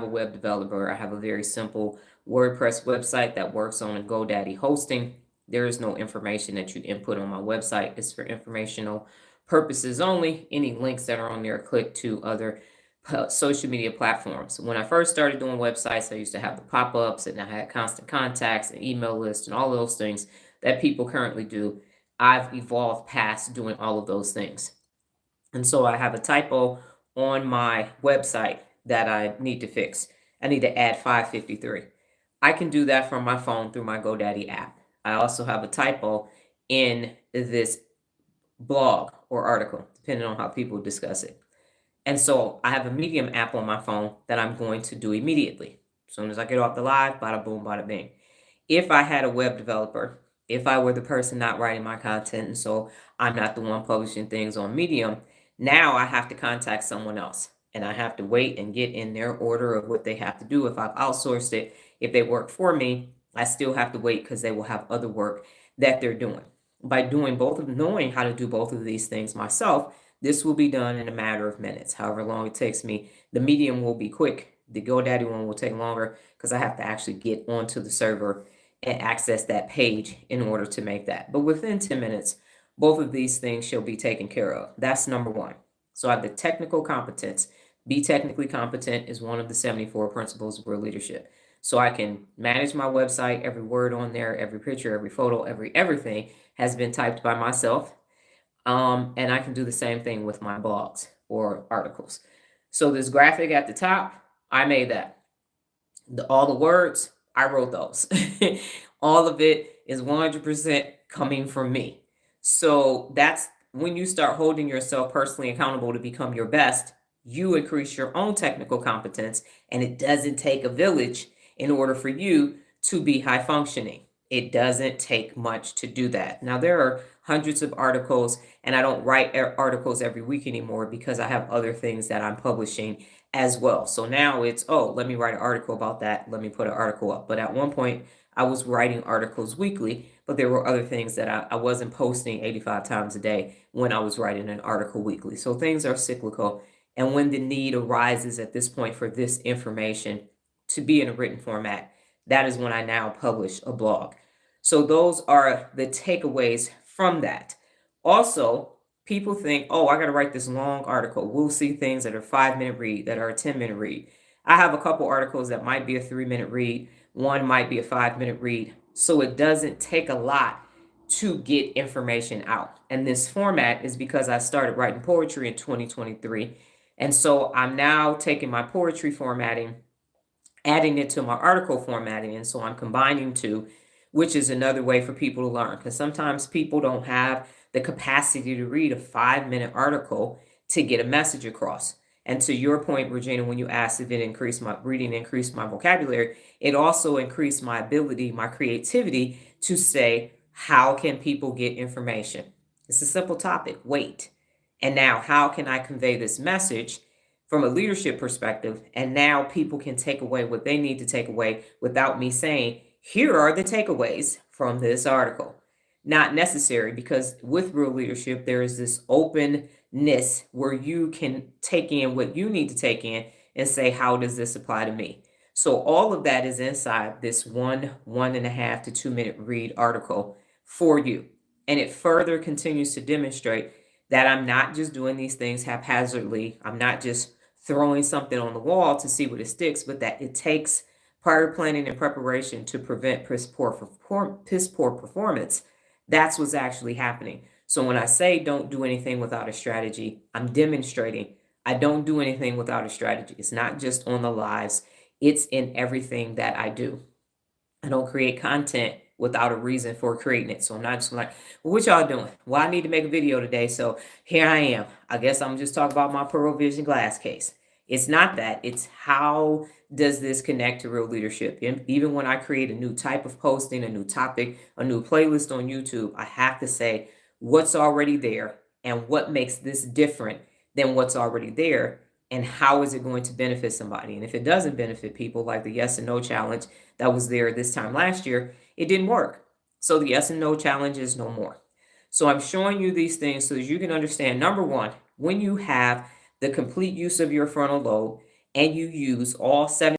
a web developer. I have a very simple WordPress website that works on a GoDaddy hosting. There is no information that you input on my website. It's for informational purposes only. Any links that are on there click to other social media platforms. When I first started doing websites, I used to have the pop-ups and I had constant contacts and email lists and all those things that people currently do. I've evolved past doing all of those things. And so I have a typo on my website that I need to fix. I need to add 553. I can do that from my phone through my GoDaddy app. I also have a typo in this blog or article, depending on how people discuss it. And so I have a Medium app on my phone that I'm going to do immediately. As soon as I get off the live, bada boom, bada bing. If I had a web developer, if I were the person not writing my content, and so I'm not the one publishing things on Medium, now I have to contact someone else. And I have to wait and get in their order of what they have to do. If I've outsourced it, if they work for me, I still have to wait because they will have other work that they're doing. By doing both of knowing how to do both of these things myself, this will be done in a matter of minutes, however long it takes me. The Medium will be quick. The GoDaddy one will take longer because I have to actually get onto the server and access that page in order to make that. But within 10 minutes, both of these things shall be taken care of. That's number one. So I have the technical competence. Be technically competent is one of the 74 principles of real leadership. So I can manage my website, every word on there, every picture, every photo, everything has been typed by myself. And I can do the same thing with my blogs or articles. So this graphic at the top, I made that. All the words, I wrote those. All of it is 100% coming from me. So that's when you start holding yourself personally accountable to become your best, you increase your own technical competence, and it doesn't take a village in order for you to be high functioning. It doesn't take much to do that. Now, there are hundreds of articles, and I don't write articles every week anymore because I have other things that I'm publishing as well. So now it's, oh, let me write an article about that. Let me put an article up. But at one point, I was writing articles weekly, but there were other things that I wasn't posting 85 times a day when I was writing an article weekly. So things are cyclical. And when the need arises at this point for this information to be in a written format, that is when I now publish a blog. So those are the takeaways from that. Also, people think, oh, I got to write this long article. We'll see things that are 5-minute read, that are a 10-minute read. I have a couple articles that might be a 3-minute read. One might be a 5-minute read. So it doesn't take a lot to get information out. And this format is because I started writing poetry in 2023. And so I'm now taking my poetry formatting, adding it to my article formatting. And so I'm combining two, which is another way for people to learn. Because sometimes people don't have the capacity to read a 5-minute article to get a message across. And to your point, Regina, when you asked if it increased my reading, increased my vocabulary, it also increased my ability, my creativity to say, how can people get information? It's a simple topic, wait. And now, how can I convey this message from a leadership perspective? And now people can take away what they need to take away without me saying, here are the takeaways from this article. Not necessary, because with real leadership, there is this openness where you can take in what you need to take in and say, how does this apply to me? So all of that is inside this 1.5 to 2 minute read article for you. And it further continues to demonstrate that I'm not just doing these things haphazardly. I'm not just throwing something on the wall to see what it sticks, but that it takes prior planning and preparation to prevent piss poor performance. That's what's actually happening. So when I say don't do anything without a strategy, I'm demonstrating I don't do anything without a strategy. It's not just on the lives. It's in everything that I do. I don't create content without a reason for creating it. So I'm not just like, well, what y'all doing? Well, I need to make a video today. So here I am. I guess I'm just talking about my Pearl Vision glass case. It's not that. It's how does this connect to real leadership? And even when I create a new type of posting, a new topic, a new playlist on YouTube, I have to say what's already there and what makes this different than what's already there, and how is it going to benefit somebody? And if it doesn't benefit people, like the yes and no challenge that was there this time last year, it didn't work. So the yes and no challenge is no more. So I'm showing you these things so that you can understand, number one, when you have the complete use of your frontal lobe and you use all 7